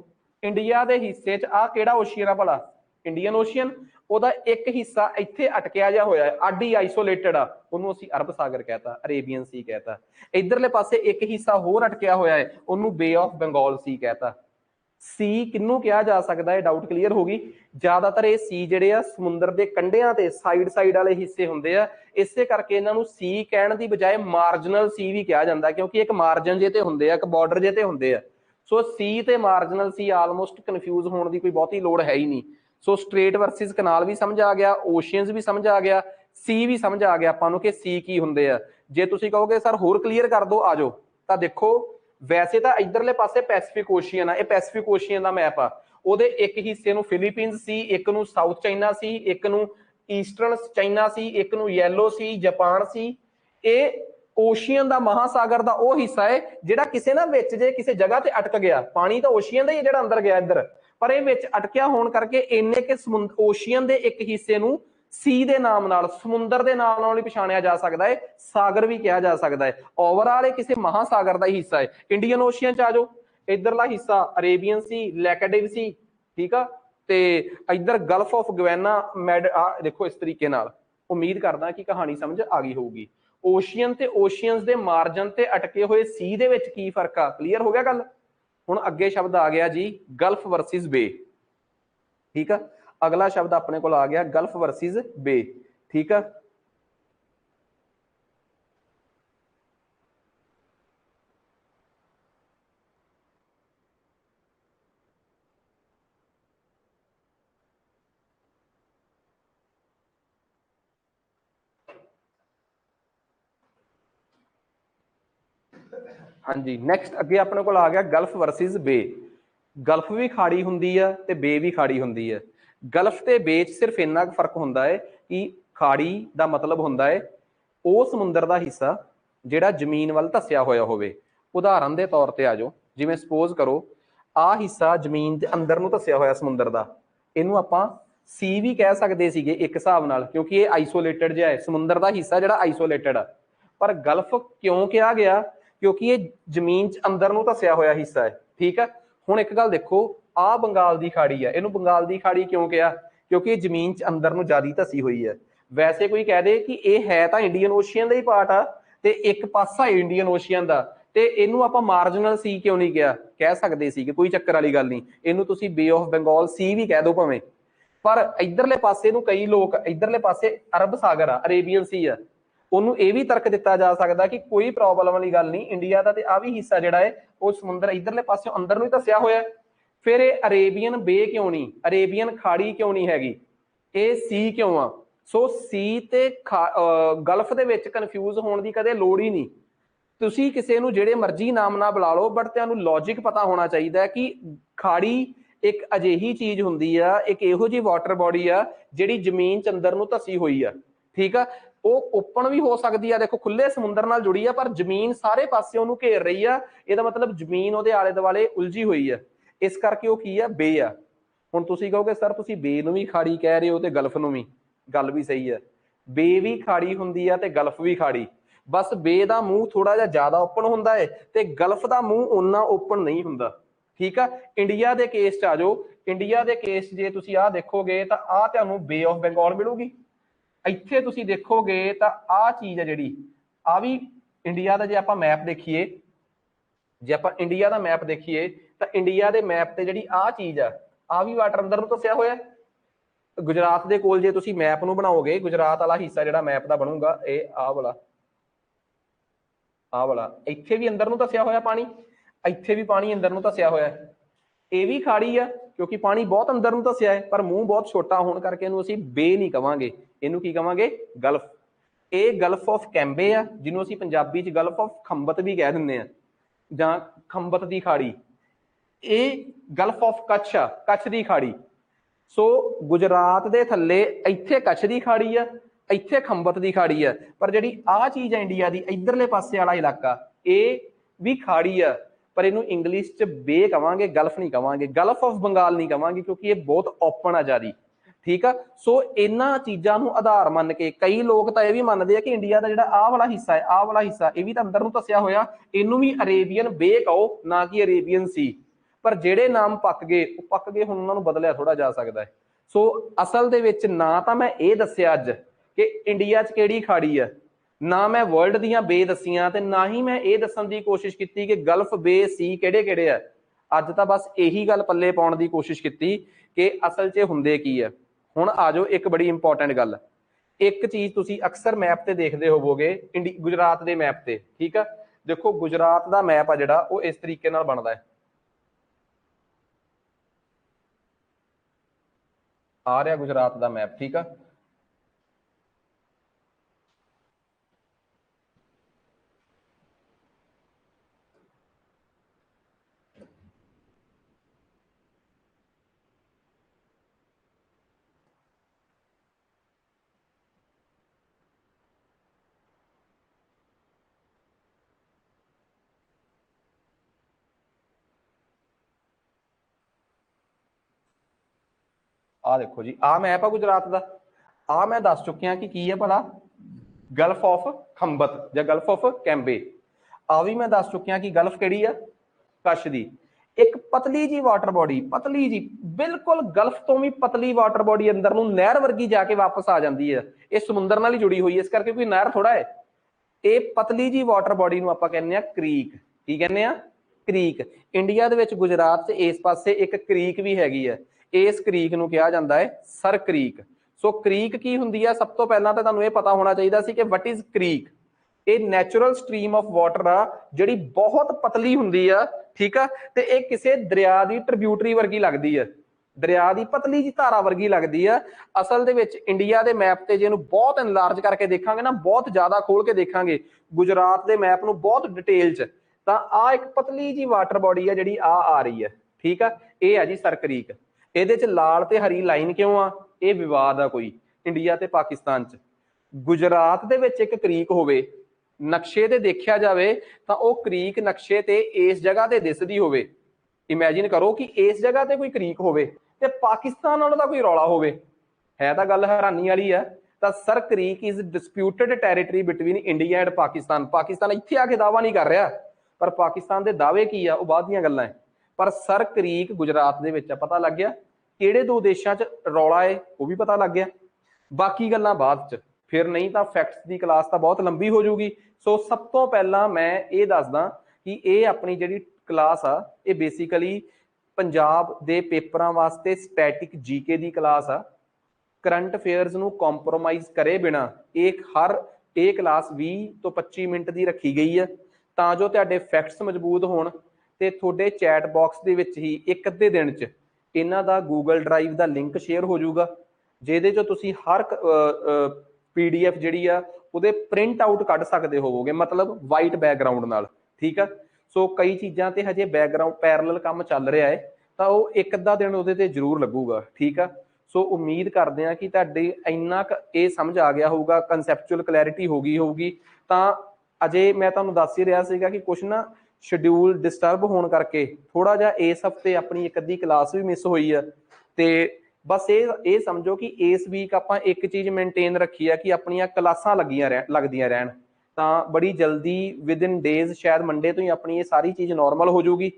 इंडिया के हिस्से च आ किहड़ा ओशियन आ भला? Indian ocean. ਉਹਦਾ एक हिस्सा ਇੱਥੇ अटकिया जिहा होया है, अड्ड ही आइसोलेटेड आ, ਉਹਨੂੰ ਅਸੀਂ अरब सागर कहता, अरेबियन सी कहता। इधरले पासे एक हिस्सा होर अटकिया होया है, ਉਹਨੂੰ बे ऑफ बंगाल सी कहता। सी किन्नू कहा जा सकता है? डाउट क्लीयर होगी। ज्यादातर ये सी जिहड़े आ समुंदर के कंढियां ते साइड साइड वाले हिस्से हुंदे आ, इसे करके इन्हां नूं सी कहण दी बजाय मार्जनल सी भी कहा जांदा, क्योंकि एक मार्जन जे ते हुंदे आ, एक बॉर्डर जे ते हुंदे आ। सो सी ते मार्जनल सी आलमोस्ट कन्फ्यूज होने की कोई बहुती लोड़ है ही नहीं। सो स्ट्रेट वर्सिस कनाल भी समझ आ गया, ओशियंस भी समझ आ गया, सी भी समझ आ गया आपां नूं कि सी की हुंदे आ। जे तुसीं कहोगे सर होर क्लीयर कर दो, आ जाओ, तां देखो वैसे तो इधरले पासे पैसिफिक ओशियन है, पैसिफिक ओशियन का मैप आ, ਉਹਦੇ एक हिस्से ਨੂੰ फिलीपीनस सी, एक ਨੂੰ साउथ चाइना सी, एक ਨੂੰ ईस्टर्न चाइना सी, एक ਨੂੰ येलो सी, जापान सी। ਇਹ ओशियन का महासागर का वह हिस्सा है जिहड़ा किसी ना विच जे किसी जगह ते अटक गया। पानी तो ओशियन का ही जिहड़ा अंदर गया इधर, पर ये विच अटकिया होने करके इन्ने के ओशियन के एक हिस्से नूं सी ਦੇ ਨਾਮ ਨਾਲ, ਸਮੁੰਦਰ ਦੇ ਨਾਮ ਨਾਲ ਵੀ ਪਛਾਣਿਆ ਜਾ ਸਕਦਾ ਹੈ, ਸਾਗਰ ਵੀ ਕਿਹਾ ਜਾ ਸਕਦਾ ਹੈ। ਓਵਰਆਲ ਇਹ ਕਿਸੇ ਮਹਾਸਾਗਰ ਦਾ ਹੀ ਹਿੱਸਾ ਹੈ। ਇੰਡੀਅਨ ਓਸ਼ੀਅਨ ਚ ਆ ਜਾਓ, ਇਧਰਲਾ ਹਿੱਸਾ ਅਰੇਬੀਅਨ ਸੀ, ਲੈਕੇਡਿਵ ਸੀ, ਠੀਕ ਆ, ਤੇ ਇਧਰ ਗਲਫ ਆਫ ਗਵੈਨਾ ਦੇਖੋ ਇਸ ਤਰੀਕੇ ਨਾਲ। ਉਮੀਦ ਕਰਦਾ ਕਿ ਕਹਾਣੀ ਸਮਝ ਆ ਗਈ ਹੋਊਗੀ। ਓਸ਼ੀਅਨ ਤੇ ਓਸ਼ੀਅਨਸ ਦੇ ਮਾਰਜਨ ਤੇ ਅਟਕੇ ਹੋਏ ਸੀ ਦੇ ਵਿੱਚ ਕੀ ਫਰਕ ਆ, ਕਲੀਅਰ ਹੋ ਗਿਆ ਗੱਲ। ਹੁਣ ਅੱਗੇ ਸ਼ਬਦ ਆ ਗਿਆ ਜੀ ਗਲਫ ਵਰਸਿਸ ਬੇ, ਠੀਕ ਆ। ਅਗਲਾ ਸ਼ਬਦ ਆਪਣੇ ਕੋਲ ਆ ਗਿਆ ਗਲਫ ਵਰਸਿਸ ਬੇ, ਠੀਕ ਆ। ਹਾਂਜੀ, ਨੈਕਸਟ ਅੱਗੇ ਆਪਣੇ ਕੋਲ ਆ ਗਿਆ ਗਲਫ ਵਰਸਿਸ ਬੇ। ਗਲਫ ਵੀ ਖਾੜੀ ਹੁੰਦੀ ਆ ਤੇ ਬੇ ਵੀ ਖਾੜੀ ਹੁੰਦੀ ਹੈ। ਗਲਫ ਤੇ ਬੇ ਚ ਸਿਰਫ ਇੰਨਾ ਕੁ ਫਰਕ ਹੁੰਦਾ ਹੈ ਕਿ ਖਾੜੀ ਦਾ ਮਤਲਬ ਹੁੰਦਾ ਹੈ ਉਹ ਸਮੁੰਦਰ ਦਾ ਹਿੱਸਾ ਜਿਹੜਾ ਜ਼ਮੀਨ ਵੱਲ ਧੱਸਿਆ ਹੋਇਆ ਹੋਵੇ। ਉਦਾਹਰਨ ਦੇ ਤੌਰ ਤੇ ਆ ਜਾਓ, ਜਿਵੇਂ ਸਪੋਜ਼ ਕਰੋ ਆਹ ਹਿੱਸਾ ਜ਼ਮੀਨ ਦੇ ਅੰਦਰ ਨੂੰ ਧੱਸਿਆ ਹੋਇਆ ਸਮੁੰਦਰ ਦਾ, ਇਹਨੂੰ ਆਪਾਂ ਸੀ ਵੀ ਕਹਿ ਸਕਦੇ ਸੀਗੇ ਇੱਕ ਹਿਸਾਬ ਨਾਲ, ਕਿਉਂਕਿ ਇਹ ਆਈਸੋਲੇਟਡ ਜਿਹਾ ਹੈ, ਸਮੁੰਦਰ ਦਾ ਹਿੱਸਾ ਜਿਹੜਾ ਆਈਸੋਲੇਟਡ ਆ। ਪਰ ਗਲਫ ਕਿਉਂ ਕਿਹਾ ਗਿਆ, ਕਿਉਂਕਿ ਇਹ ਜ਼ਮੀਨ ਚ ਅੰਦਰ ਨੂੰ ਧੱਸਿਆ ਹੋਇਆ ਹਿੱਸਾ ਹੈ, ਠੀਕ ਹੈ। ਹੁਣ ਇੱਕ ਗੱਲ ਦੇਖੋ, ਆਹ ਬੰਗਾਲ ਦੀ ਖਾੜੀ ਆ, ਇਹਨੂੰ ਬੰਗਾਲ ਦੀ ਖਾੜੀ ਕਿਉਂ ਕਿਹਾ, ਕਿਉਂਕਿ ਇਹ ਜ਼ਮੀਨ ਚ ਅੰਦਰ ਨੂੰ ਜ਼ਿਆਦਾ ਧੱਸੀ ਹੋਈ ਹੈ। ਵੈਸੇ ਕੋਈ ਕਹਿ ਦੇ ਕਿ ਇਹ ਹੈ ਤਾਂ ਇੰਡੀਅਨ ਓਸ਼ੀਅਨ ਦਾ ਹੀ ਪਾਰਟ ਆ ਤੇ ਇੱਕ ਪਾਸਾ ਹੈ ਇੰਡੀਅਨ ਓਸ਼ੀਅਨ ਦਾ, ਤੇ ਇਹਨੂੰ ਆਪਾਂ ਮਾਰਜਨਲ ਸੀ ਕਿਉਂ ਨਹੀਂ ਕਿਹਾ, ਕਹਿ ਸਕਦੇ ਸੀ ਕਿ ਕੋਈ ਚੱਕਰ ਵਾਲੀ ਗੱਲ ਨਹੀਂ, ਇਹਨੂੰ ਤੁਸੀਂ ਬੇ ਆਫ ਬੰਗਾਲ ਸੀ ਵੀ ਕਹਿ ਦਿਓ ਭਾਵੇਂ। ਪਰ ਇਧਰਲੇ ਪਾਸੇ ਨੂੰ ਕਈ ਲੋਕ, ਇਧਰਲੇ ਪਾਸੇ ਅਰਬ ਸਾਗਰ ਆ, ਅਰੇਬੀਅਨ ਸੀ ਆ, ਉਹਨੂੰ ਇਹ ਵੀ ਤਰਕ ਦਿੱਤਾ ਜਾ ਸਕਦਾ ਕਿ ਕੋਈ ਪ੍ਰੋਬਲਮ ਵਾਲੀ ਗੱਲ ਨਹੀਂ, ਇੰਡੀਆ ਦਾ ਤੇ ਆ ਵੀ ਹਿੱਸਾ ਜਿਹੜਾ ਹੈ ਉਹ ਸਮੁੰਦਰ ਇਧਰਲੇ ਪਾਸੇ ਅੰਦਰ ਨੂੰ ਹੀ ਧੱਸਿਆ ਹੋਇਆ। ਫਿਰ ਇਹ ਅਰੇਬੀਅਨ ਬੇ ਕਿਉਂ ਨਹੀਂ, ਅਰੇਬੀਅਨ ਖਾੜੀ ਕਿਉਂ ਨਹੀਂ ਹੈਗੀ, ਇਹ ਸੀ ਕਿਉਂ ਆ। ਸੋ ਸੀ ਤੇ ਗਲਫ ਦੇ ਵਿੱਚ ਕਨਫਿਊਜ਼ ਹੋਣ ਦੀ ਕਦੇ ਲੋੜ ਹੀ ਨਹੀਂ। ਤੁਸੀਂ ਕਿਸੇ ਨੂੰ ਜਿਹੜੇ ਮਰਜ਼ੀ ਨਾਮ ਨਾਲ ਬੁਲਾ ਲਓ, ਬਟ ਤੁਹਾਨੂੰ ਲੌਜਿਕ ਪਤਾ ਹੋਣਾ ਚਾਹੀਦਾ ਕਿ ਖਾੜੀ ਇੱਕ ਅਜਿਹੀ ਚੀਜ਼ ਹੁੰਦੀ ਆ, ਇੱਕ ਇਹੋ ਜਿਹੀ ਵਾਟਰ ਬੋਡੀ ਆ ਜਿਹੜੀ ਜ਼ਮੀਨ ਚ ਅੰਦਰ ਨੂੰ ਧੱਸੀ ਹੋਈ ਆ, ਠੀਕ ਆ। ਉਹ ਓਪਨ ਵੀ ਹੋ ਸਕਦੀ ਆ, ਦੇਖੋ ਖੁੱਲੇ ਸਮੁੰਦਰ ਨਾਲ ਜੁੜੀ ਆ, ਪਰ ਜ਼ਮੀਨ ਸਾਰੇ ਪਾਸੇ ਉਹਨੂੰ ਘੇਰ ਰਹੀ ਆ, ਇਹਦਾ ਮਤਲਬ ਜ਼ਮੀਨ ਉਹਦੇ ਆਲੇ ਦੁਆਲੇ ਉਲਝੀ ਹੋਈ ਆ, ਇਸ ਕਰਕੇ ਉਹ ਕੀ ਆ, ਬੇ ਆ। ਹੁਣ ਤੁਸੀਂ ਕਹੋਗੇ ਸਰ ਤੁਸੀਂ ਬੇ ਨੂੰ ਵੀ ਖਾੜੀ ਕਹਿ ਰਹੇ ਹੋ ਤੇ ਗਲਫ ਨੂੰ ਵੀ, ਗੱਲ ਵੀ ਸਹੀ ਹੈ, ਬੇ ਵੀ ਖਾੜੀ ਹੁੰਦੀ ਆ ਤੇ ਗਲਫ ਵੀ ਖਾੜੀ, ਬਸ ਬੇ ਦਾ ਮੂੰਹ ਥੋੜਾ ਜਿਹਾ ਜ਼ਿਆਦਾ ਓਪਨ ਹੁੰਦਾ ਹੈ ਤੇ ਗਲਫ ਦਾ ਮੂੰਹ ਓਨਾ ਓਪਨ ਨਹੀਂ ਹੁੰਦਾ, ਠੀਕ ਆ। ਇੰਡੀਆ ਦੇ ਕੇਸ ਚ ਆ ਜਾਓ, ਇੰਡੀਆ ਦੇ ਕੇਸ ਜੇ ਤੁਸੀਂ ਆਹ ਦੇਖੋਗੇ ਤਾਂ ਆਹ ਤੁਹਾਨੂੰ ਬੇ ਆਫ ਬੰਗਾਲ ਮਿਲੂਗੀ। ਇੱਥੇ ਤੁਸੀਂ ਦੇਖੋਗੇ ਤਾਂ ਆਹ ਚੀਜ਼ ਹੈ ਜਿਹੜੀ, ਆ ਵੀ ਇੰਡੀਆ ਦਾ, ਜੇ ਆਪਾਂ ਮੈਪ ਦੇਖੀਏ, ਜੇ ਆਪਾਂ ਇੰਡੀਆ ਦਾ ਮੈਪ ਦੇਖੀਏ ਤਾਂ ਇੰਡੀਆ ਦੇ ਮੈਪ ਤੇ ਜਿਹੜੀ ਆਹ ਚੀਜ਼ ਆ ਵੀ ਵਾਟਰ ਅੰਦਰ ਨੂੰ ਧੱਸਿਆ ਹੋਇਆ। ਗੁਜਰਾਤ ਦੇ ਕੋਲ ਜੇ ਤੁਸੀਂ ਮੈਪ ਨੂੰ ਬਣਾਓਗੇ, ਗੁਜਰਾਤ ਵਾਲਾ ਹਿੱਸਾ ਜਿਹੜਾ ਮੈਪ ਦਾ ਬਣੂਗਾ ਇਹ ਆਹ ਵਾਲਾ, ਆਹ ਵਾਲਾ, ਇੱਥੇ ਵੀ ਅੰਦਰ ਨੂੰ ਧੱਸਿਆ ਹੋਇਆ ਪਾਣੀ, ਇੱਥੇ ਵੀ ਪਾਣੀ ਅੰਦਰ ਨੂੰ ਧੱਸਿਆ ਹੋਇਆ। ਇਹ ਵੀ ਖਾੜੀ ਆ ਕਿਉਂਕਿ ਪਾਣੀ ਬਹੁਤ ਅੰਦਰ ਨੂੰ ਧੱਸਿਆ ਹੈ, ਪਰ ਮੂੰਹ ਬਹੁਤ ਛੋਟਾ ਹੋਣ ਕਰਕੇ ਇਹਨੂੰ ਅਸੀਂ ਬੇ ਨਹੀਂ ਕਵਾਂਗੇ, ਇਹਨੂੰ ਕੀ ਕਵਾਂਗੇ, ਗਲਫ। ਇਹ ਗਲਫ ਆਫ ਕੈਂਬੇ ਆ, ਜਿਹਨੂੰ ਅਸੀਂ ਪੰਜਾਬੀ ਚ ਗਲਫ ਆਫ ਖੰਬਤ ਵੀ ਕਹਿ ਦਿੰਦੇ ਆ, ਜਾਂ ਖੰਬਤ ਦੀ ਖਾੜੀ। ਇਹ ਗਲਫ ਆਫ ਕੱਛ ਆ, ਕੱਛ ਦੀ ਖਾੜੀ। ਸੋ ਗੁਜਰਾਤ ਦੇ ਥੱਲੇ ਇੱਥੇ ਕੱਛ ਦੀ ਖਾੜੀ ਆ, ਇੱਥੇ ਖੰਬਤ ਦੀ ਖਾੜੀ ਆ, ਪਰ ਜਿਹੜੀ ਆਹ ਚੀਜ਼ ਹੈ ਇੰਡੀਆ ਦੀ ਇਧਰਲੇ ਪਾਸੇ ਵਾਲਾ ਇਲਾਕਾ, ਇਹ ਵੀ ਖਾੜੀ ਆ, ਪਰ ਇਹਨੂੰ ਇੰਗਲਿਸ਼ ਚ ਬੇ ਕਵਾਂਗੇ, ਗਲਫ ਨਹੀਂ ਕਵਾਂਗੇ, ਗਲਫ ਆਫ ਬੰਗਾਲ ਨਹੀਂ ਕਵਾਂਗੇ, ਕਿਉਂਕਿ ਇਹ ਬਹੁਤ ਓਪਨ ਆ ਜਾਰੀ, ਠੀਕ ਆ। ਸੋ ਇਹਨਾਂ ਚੀਜ਼ਾਂ ਨੂੰ ਆਧਾਰ ਮੰਨ ਕੇ ਕਈ ਲੋਕ ਤਾਂ ਇਹ ਵੀ ਮੰਨਦੇ ਆ ਕਿ ਇੰਡੀਆ ਦਾ ਜਿਹੜਾ ਆਹ ਵਾਲਾ ਹਿੱਸਾ ਹੈ, ਆਹ ਵਾਲਾ ਹਿੱਸਾ ਇਹ ਵੀ ਤਾਂ ਅੰਦਰ ਨੂੰ ਧੱਸਿਆ ਹੋਇਆ, ਇਹਨੂੰ ਵੀ ਅਰੇਬੀਅਨ ਬੇ ਕਹੋ, ਨਾ ਕਿ ਅਰੇਬੀਅਨ ਸੀ। ਪਰ ਜਿਹੜੇ ਨਾਮ ਪੱਕ ਗਏ ਉਹ ਪੱਕ ਗਏ, ਹੁਣ ਉਹਨਾਂ ਨੂੰ ਬਦਲਿਆ ਥੋੜਾ ਜਾ ਸਕਦਾ ਹੈ। ਸੋ ਅਸਲ ਦੇ ਵਿੱਚ ਨਾ ਤਾਂ ਮੈਂ ਇਹ ਦੱਸਿਆ ਅੱਜ ਕਿ ਇੰਡੀਆ 'ਚ ਕਿਹੜੀ ਖਾੜੀ ਆ, ਨਾ ਮੈਂ ਵਰਲਡ ਦੀਆਂ ਬੇ ਦੱਸੀਆਂ, ਤੇ ਨਾ ਹੀ ਮੈਂ ਇਹ ਦੱਸਣ ਦੀ ਕੋਸ਼ਿਸ਼ ਕੀਤੀ ਕਿ ਗਲਫ ਬੇ ਸੀ ਕਿਹੜੇ ਕਿਹੜੇ ਆ। ਅੱਜ ਤਾਂ ਬਸ ਇਹੀ ਗੱਲ ਪੱਲੇ ਪਾਉਣ ਦੀ ਕੋਸ਼ਿਸ਼ ਕੀਤੀ ਕਿ ਅਸਲ 'ਚ ਹੁੰਦੇ ਕੀ ਆ। ਹੁਣ ਆ ਜਾਓ ਇੱਕ ਬੜੀ ਇੰਪੋਰਟੈਂਟ ਗੱਲ, ਇੱਕ ਚੀਜ਼ ਤੁਸੀਂ ਅਕਸਰ ਮੈਪ ਤੇ ਦੇਖਦੇ ਹੋਵੋਗੇ, ਗੁਜਰਾਤ ਦੇ ਮੈਪ ਤੇ, ਠੀਕ ਆ। ਦੇਖੋ ਗੁਜਰਾਤ ਦਾ ਮੈਪ ਆ ਜਿਹੜਾ ਉਹ ਇਸ ਤਰੀਕੇ ਨਾਲ ਬਣਦਾ ਹੈ, ਆ ਰਿਹਾ ਗੁਜਰਾਤ ਦਾ ਮੈਪ, ਠੀਕ ਆ। ਆ ਦੇਖੋ ਜੀ, ਆ ਮੈਪ ਆ ਗੁਜਰਾਤ ਦਾ, ਆ मैं दस चुकिया कि की है भला गल्फ ऑफ खंबत या गल्फ ऑफ कैंबे। आ भी मैं दस चुकिया कि गल्फ किहड़ी आ कच्छ दी। एक पतली जी वाटर बॉडी, पतली जी बिल्कुल गल्फ तो भी पतली वाटर बॉडी अंदर नूं नहर वर्गी जाके वापस आ जाती है। ये समुद्र नाल ही जुड़ी हुई है, इस करके कोई नहर थोड़ा है। ये पतली जी वाटर बॉडी नूं आपां कहने आ क्रीक। की कहने आ क्रीक। इंडिया दे विच गुजरात च इस पासे एक क्रीक भी हैगी है, इस क्रीक नूं कहा जाता है सर क्रीक। सो क्रीक की हुंदी है, सब तो पहला तो तुहानूं ये पता होना चाहिए सी कि वट इज क्रीक। ये नैचुरल स्ट्रीम ऑफ वाटर आ जिहड़ी बहुत पतली हुंदी आ, ठीक है। ते ये किसी दरिया की ट्रिब्यूटरी वर्गी लगती है, दरिया की पतली जी धारा वर्गी लगती है। असल दे विच इंडिया के मैप से जे बहुत इनलार्ज करके देखांगे ना, बहुत ज्यादा खोल के देखांगे गुजरात के मैप नूं बहुत डिटेल च, तो आ एक पतली जी वाटर बॉडी है जिहड़ी आ रही है, ठीक है। यह है जी सर क्रीक। ये लाल ते हरी लाइन क्यों आ, ये विवाद आ कोई इंडिया ते पाकिस्तान च। गुजरात दे विच एक क्रीक होवे, नक्शे ते देखा जाए तो वह क्रीक नक्शे ते इस जगह ते दिसदी होवे। इमेजिन करो कि इस जगह ते कोई क्रीक होवे ते पाकिस्तान वालों दा कोई रौला होवे, है तां गल हैरानी वाली है। तो sir creek is disputed territory between India and Pakistan. Pakistan इत्थे आके दावा नहीं कर रहा, पर पाकिस्तान के दावे की आ, बाद दीयां गल्लां है। पर सर क्रीक गुजरात दे विच पता लग गया, किहड़े दो देशों च रौला है वह भी पता लग गया। बाकी गल्लां बाद च, फिर नहीं तो फैक्ट्स की क्लास तो बहुत लंबी हो जाऊगी। सो सब तो पहला मैं ये दसदा कि ये अपनी जिहड़ी क्लास आ, ये बेसिकली पंजाब दे पेपरां वास्ते स्टैटिक जीके की क्लास आ। करंट अफेयर्स नूं कॉम्प्रोमाइज़ करे बिना एक हर ये क्लास 20 तो 25 मिनट की रखी गई है, तां जो तुहाडे फैक्ट्स मजबूत होण ते तुहाडे चैट बॉक्स दे विच ही एक अद्धे दिन च इन्हां दा गूगल ड्राइव का लिंक शेयर हो जाऊगा, जिहदे चों तुसीं हर PDF जिहड़ी आ उहदे प्रिंट आउट कढ सकदे होवोगे, मतलब वाइट बैकग्राउंड नाल, ठीक है। सो कई चीज़ां ते हजे बैकग्राउंड पैरल काम चल रहा है, तो वह एक अद्धा दिन उहदे ते जरूर लगूगा, ठीक है। सो उम्मीद करते हैं कि तुहाडे इन्ना ये समझ आ गया होगा, कंसैप्चुअल क्लैरिटी हो गई होगी। तो अजे मैं तुहानूं दस ही रहा सीगा कि कुछ ना शेड्यूल डिस्टर्ब होने करके थोड़ा जिहा इस हफ्ते अपनी एक अद्धी क्लास भी मिस हुई है। तो बस ये समझो कि इस वीक आप एक चीज़ मेनटेन रखी है कि अपन क्लासां लगदियां रहन, तो बड़ी जल्दी विद इन डेज शायद मंडे तो ही अपनी ये सारी चीज़ नॉर्मल हो जाऊगी।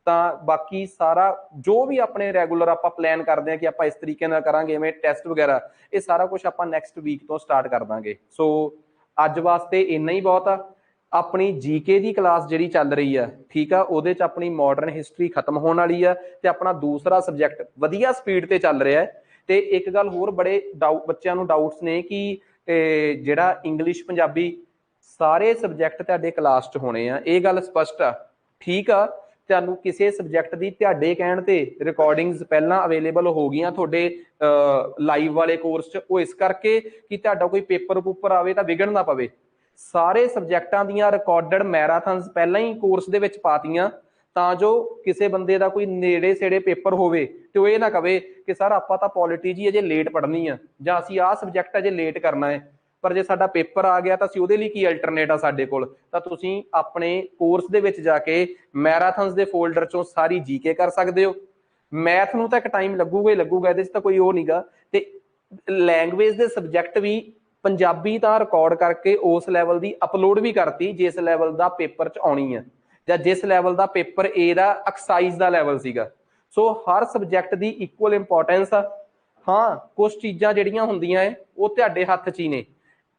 तो बाकी सारा जो भी अपने रैगूलर आप प्लान करते हैं कि आप इस तरीके नाल करांगे, इवें टेस्ट वगैरह, ये सारा कुछ आप नैक्सट वीक तो स्टार्ट कर देंगे। सो अज वास्ते इन्ना ही बहुत आ। अपनी जीके की क्लास जी चल रही है, ठीक है, वो अपनी मॉडर्न हिस्टरी खत्म होने वाली है, तो अपना दूसरा सबजैक्ट वधिया स्पीड से चल रहा है। तो एक गल होर बड़े बच्चों डाउट्स ने कि जिहड़ा इंग्लिश पंजाबी सारे सबजैक्ट तुहाडे क्लास च होने आ, ये गल स्पष्ट आ, ठीक आ। तुहानूं किसी सबजैक्ट की तुहाडे कहण ते रिकॉर्डिंग्स पहलां अवेलेबल हो गई तुहाडे लाइव वाले कोर्स च, वो इस करके कि तुहाडा कोई पेपर पूपर आवे तां विघन ना पवे। सारे सबजैक्टां दीयां रिकॉर्डड मैराथन्स पहलां ही कोर्स दे विच पातीआं, तां जो किसी बंदे का कोई नेड़े सेड़े पेपर होवे ते ओह ना कहे कि सर आपां तां पॉलिटी जी अजे लेट पढ़नी आ, जां असीं आह सबजैक्ट अजे लेट करना है, पर जे साडा पेपर आ गया तो असीं उहदे लई की अल्टरनेट आ साडे कोल, तां तुसीं अपने कोर्स दे विच जाके मैराथन्स दे फोल्डर चों सारी जीके कर सकदे हो। मैथ नूं तां एक टाइम लगूगा ही लगूगा, इहदे च तां कोई ओह नहींगा। ते लैंगुएज दे सबजैक्ट भी पंजाबी तां रिकॉर्ड करके उस लैवल की अपलोड भी करती जिस लैवल का पेपर च आनी है, या जिस लैवल का पेपर ए दा एक्साइज का लैवल सीगा। सो हर सबजैक्ट की इक्वल इंपॉर्टेंस आ। हाँ, कुछ चीज़ां जिहड़ियां हुंदियां है वो तुहाडे हत्थ च ही ने।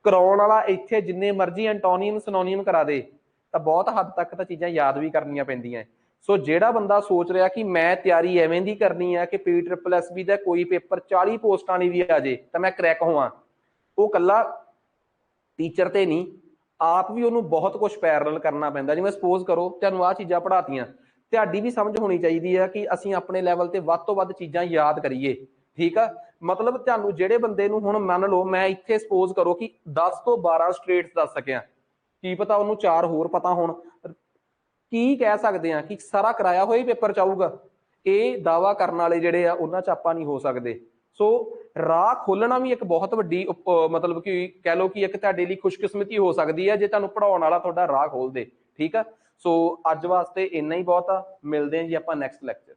कराउण वाला इत्थे जिन्ने मर्जी एंटोनियम सिनोनियम करा दे तो बहुत हद तक तो चीज़ां याद भी करनियां पैंदियां। सो जिहड़ा बंदा सोच रहा कि मैं तैयारी एवें दी करनी है कि PSSB दा कोई पेपर 40 पोस्टां नहीं भी आ जाए तो मैं क्रैक होवां, वो कल्ला टीचर ते नहीं, आप भी उन्होंने बहुत कुछ पैरल करना पैंदा। जिवें सपोज करो तुहानूं आह चीज़ां पढ़ातियां, तुहाडी भी समझ होनी चाहिए है कि असीं अपने लैवल ते वध तो वध चीज़ां याद करिए, ठीक है। मतलब तुहानूं जिहड़े बंदे नूं हुण मान लो मैं इत्थे सपोज करो कि 10 तो 12 स्ट्रेट्स दस सकिया, की पता उन्होंने 4 होर पता होण, की कह सकते हैं कि सारा कराया होया ही पेपर च आऊगा। ये दावा करने वाले जिहड़े आ उन्हां च आपां नहीं हो सकते। सो राह खोलना भी एक बहुत वड्डी मतलब कि कह लो कि एक तुहाडे लई खुशकिस्मती हो सकती है जे तुहानूं पढ़ाउण वाला तुहाडा राह खोल दे, ठीक है। सो अज वास्ते इन्ना ही बहुत आ, मिलते हैं जी आपां नैक्सट लैक्चर।